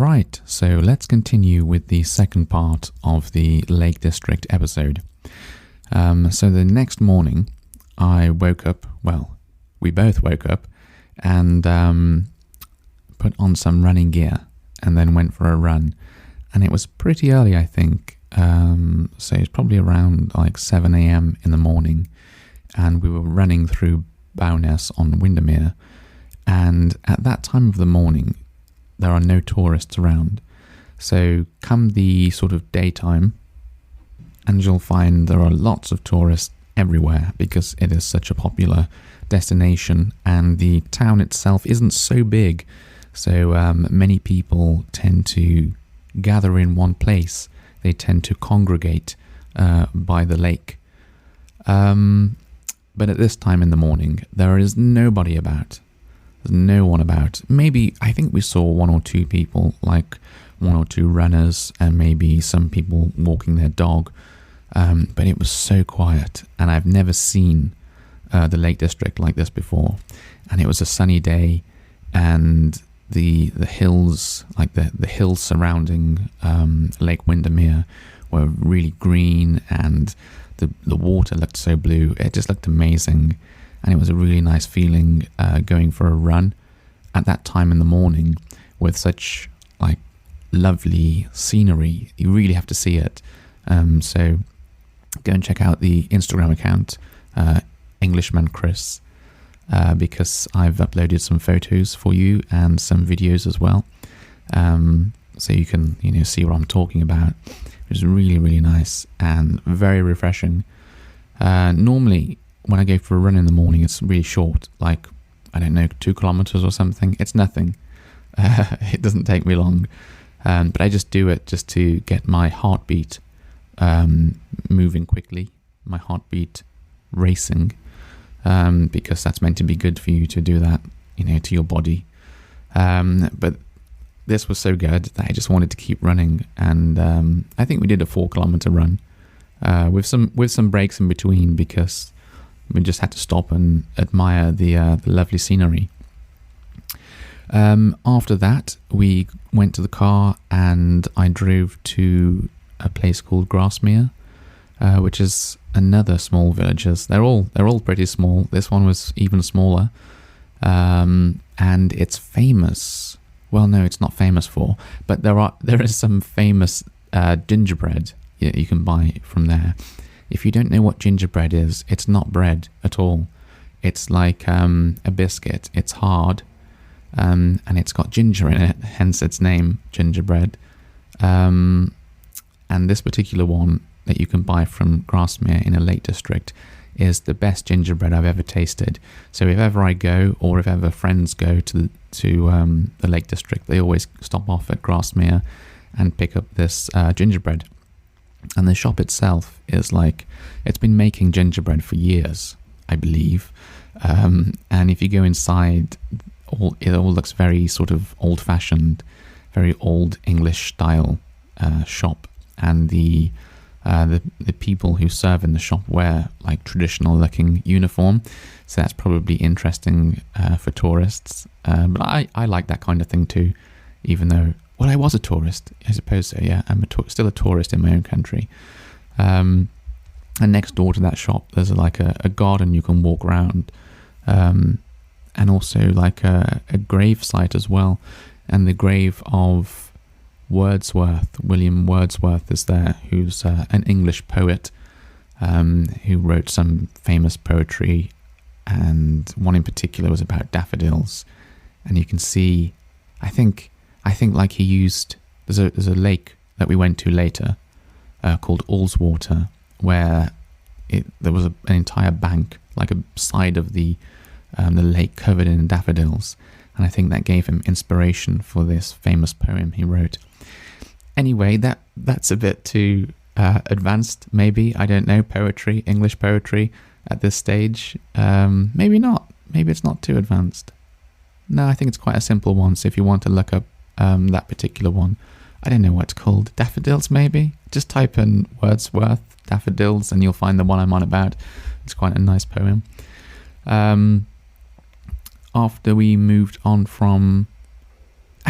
Right, so let's continue with the second part of the Lake District episode. So the next morning, I woke up, we both woke up and put on some running gear and then went for a run. And it was pretty early, I think, so it's probably around like 7 a.m. in the morning. And we were running through Bowness on Windermere. And at that time of the morning, there are no tourists around. So come the sort of daytime, and you'll find there are lots of tourists everywhere because it is such a popular destination and the town itself isn't so big. So many people tend to gather in one place. They tend to congregate by the lake. But at this time in the morning, there is nobody about. There's no one about. Maybe, I think we saw one or two people, like one or two runners and maybe some people walking their dog. But it was so quiet and I've never seen the Lake District like this before. And it was a sunny day and the hills, like the hills surrounding Lake Windermere were really green and the water looked so blue. It just looked amazing. And it was a really nice feeling going for a run at that time in the morning with such like lovely scenery. You really have to see it. So go and check out the Instagram account, Englishman Chris, because I've uploaded some photos for you and some videos as well. So you can see what I'm talking about. It was really, really nice and very refreshing. Normally, when I go for a run in the morning, it's really short, like, 2 kilometers or something. It's nothing. It doesn't take me long. But I just do it just to get my heartbeat moving quickly, my heartbeat racing, because that's meant to be good for you to do that, to your body. But this was so good that I just wanted to keep running. And I think we did a 4-kilometer run with some breaks in between because we just had to stop and admire the lovely scenery. After that, we went to the car and I drove to a place called Grasmere, which is another small village. They're all pretty small. This one was even smaller, and it's famous. Well, no, it's not famous for, but there is some famous gingerbread you can buy from there. If you don't know what gingerbread is, it's not bread at all. It's like a biscuit. It's hard, and it's got ginger in it, hence its name, gingerbread. And this particular one that you can buy from Grasmere in a Lake District is the best gingerbread I've ever tasted. So if ever I go, or if ever friends go to the Lake District, they always stop off at Grasmere and pick up this gingerbread. And the shop itself is like, it's been making gingerbread for years, I believe. And if you go inside, it all looks very sort of old-fashioned, very old English style shop. And the people who serve in the shop wear like traditional-looking uniform, so that's probably interesting for tourists. But I like that kind of thing too, even though. Well, I was a tourist, I suppose so, yeah. I'm still a tourist in my own country. And next door to that shop, there's like a garden you can walk around. And also like a grave site as well. And the grave of William Wordsworth is there, who's an English poet who wrote some famous poetry. And one in particular was about daffodils. And you can see, I think like he used, there's a lake that we went to later called Ullswater, where there was an entire bank, like a side of the lake covered in daffodils, and I think that gave him inspiration for this famous poem he wrote. Anyway, that's a bit too advanced, maybe, I don't know, poetry, English poetry at this stage. Maybe not, maybe it's not too advanced. No, I think it's quite a simple one, so if you want to look up that particular one, I don't know what it's called, daffodils maybe? Just type in Wordsworth, daffodils, and you'll find the one I'm on about. It's quite a nice poem. After we moved on from...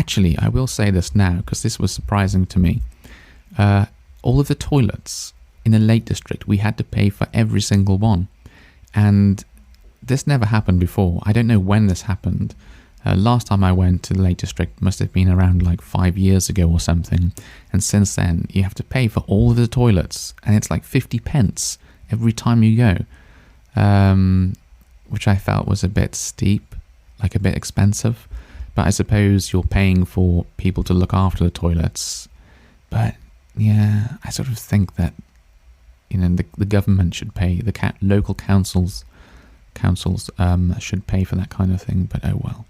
Actually, I will say this now because this was surprising to me. All of the toilets in the Lake District, we had to pay for every single one. And this never happened before. I don't know when this happened. Last time I went to the Lake District must have been around like 5 years ago or something. And since then, you have to pay for all of the toilets. And it's like 50 pence every time you go. Which I felt was a bit steep, like a bit expensive. But I suppose you're paying for people to look after the toilets. But yeah, I sort of think that, the government should pay, the local councils should pay for that kind of thing. But oh well.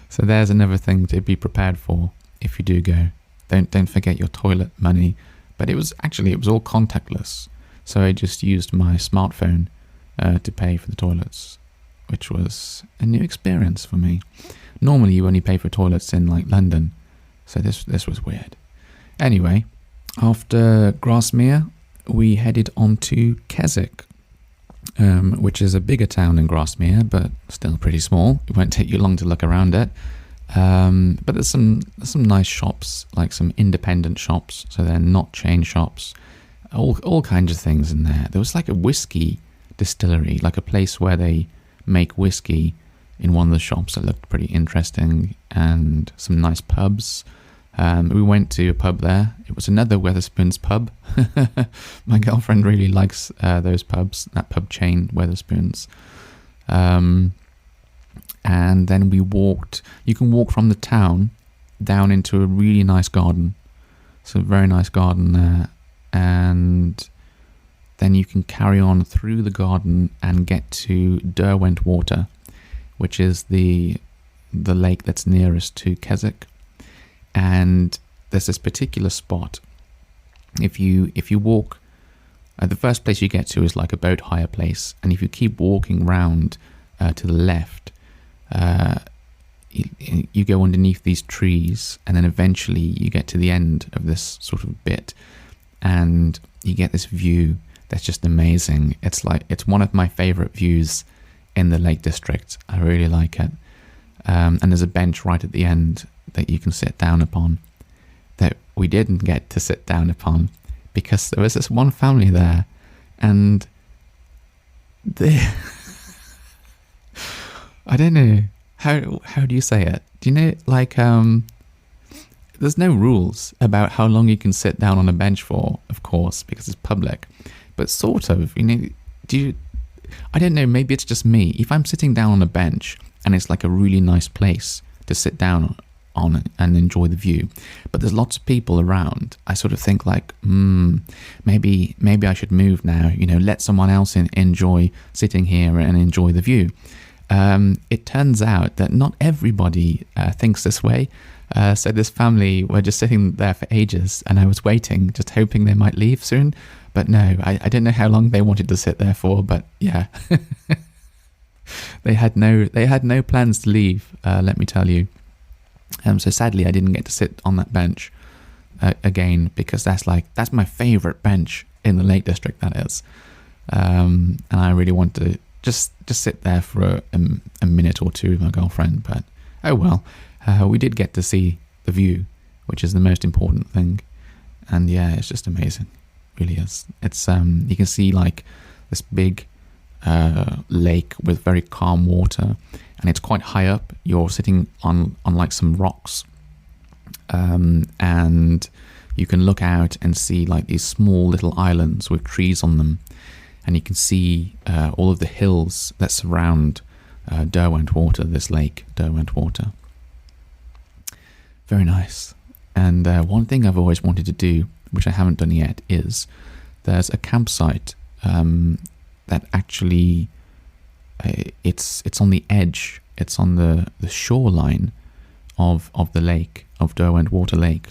So there's another thing to be prepared for if you do go. Don't forget your toilet money. But it was all contactless. So I just used my smartphone to pay for the toilets, which was a new experience for me. Normally you only pay for toilets in like London, so this was weird. Anyway, after Grasmere, we headed on to Keswick, which is a bigger town than Grasmere, but still pretty small. It won't take you long to look around it. But there's some nice shops, like some independent shops, so they're not chain shops. All kinds of things in there. There was like a whiskey distillery, like a place where they make whiskey in one of the shops that looked pretty interesting, and some nice pubs. We went to a pub there. It was another Wetherspoons pub. My girlfriend really likes those pubs, that pub chain, Wetherspoons. And then we walked. You can walk from the town down into a really nice garden. It's a very nice garden there. And then you can carry on through the garden and get to Derwent Water, which is the lake that's nearest to Keswick. And there's this particular spot. If you walk, the first place you get to is like a boat hire place, and if you keep walking round to the left, you go underneath these trees, and then eventually you get to the end of this sort of bit, and you get this view that's just amazing. It's one of my favorite views in the Lake District. I really like it. And there's a bench right at the end that you can sit down upon, that we didn't get to sit down upon because there was this one family there, and I don't know how do you say it? Do you know, like, there's no rules about how long you can sit down on a bench for, of course, because it's public, but sort of, I don't know, maybe it's just me. If I'm sitting down on a bench and it's like a really nice place to sit down on and enjoy the view, but there's lots of people around, I sort of think like, maybe I should move now, let someone else enjoy sitting here and enjoy the view. It turns out that not everybody thinks this way. So this family were just sitting there for ages, and I was waiting, just hoping they might leave soon. But no, I don't know how long they wanted to sit there for, but yeah. They had no plans to leave, let me tell you. So sadly, I didn't get to sit on that bench again, because that's my favourite bench in the Lake District, that is. And I really want to just sit there for a minute or two with my girlfriend, but oh well. We did get to see the view, which is the most important thing. And yeah, it's just amazing. It really is. It's you can see like this big lake with very calm water, and it's quite high up. You're sitting on like some rocks, and you can look out and see like these small little islands with trees on them, and you can see all of the hills that surround Derwent Water, this lake, Derwent Water. Very nice. And one thing I've always wanted to do, which I haven't done yet, is there's a campsite that actually it's on the edge, it's on the shoreline of the lake, of Derwent Water Lake.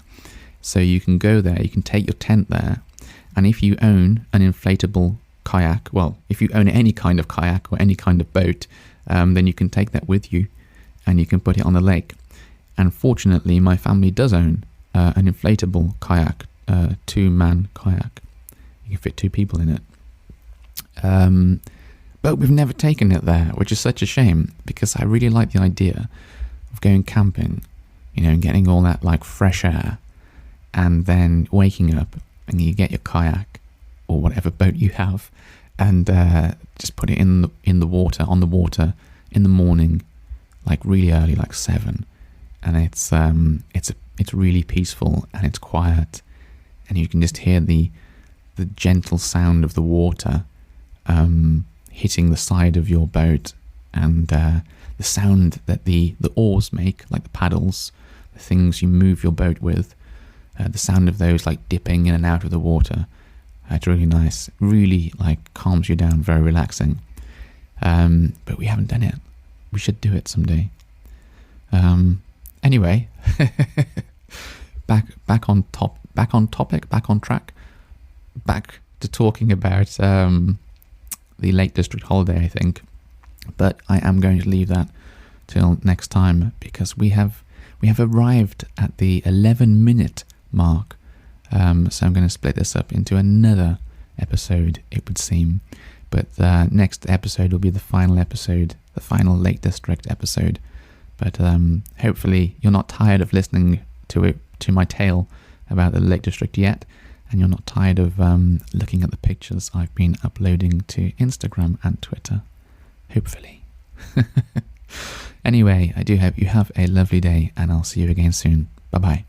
So you can go there, you can take your tent there, and if you own an inflatable kayak, well, if you own any kind of kayak or any kind of boat, then you can take that with you and you can put it on the lake. And fortunately, my family does own an inflatable kayak, two-man kayak. You can fit two people in it. But we've never taken it there, which is such a shame, because I really like the idea of going camping, and getting all that like fresh air, and then waking up and you get your kayak or whatever boat you have, and just put it on the water in the morning, like really early, like 7, and it's really peaceful and it's quiet, and you can just hear the gentle sound of the water hitting the side of your boat, and the sound that the oars make, like the paddles, the things you move your boat with, the sound of those like dipping in and out of the water. It's really nice, really like calms you down, very relaxing. But we haven't done it. We should do it someday. Anyway, back on topic, back on track, back to talking about the Lake District holiday, I think. But I am going to leave that till next time, because we have arrived at the 11-minute mark. So I'm going to split this up into another episode, it would seem. But the next episode will be the final episode, the final Lake District episode. But hopefully you're not tired of listening to my tale about the Lake District yet, and you're not tired of looking at the pictures I've been uploading to Instagram and Twitter. Hopefully. Anyway, I do hope you have a lovely day, and I'll see you again soon. Bye-bye.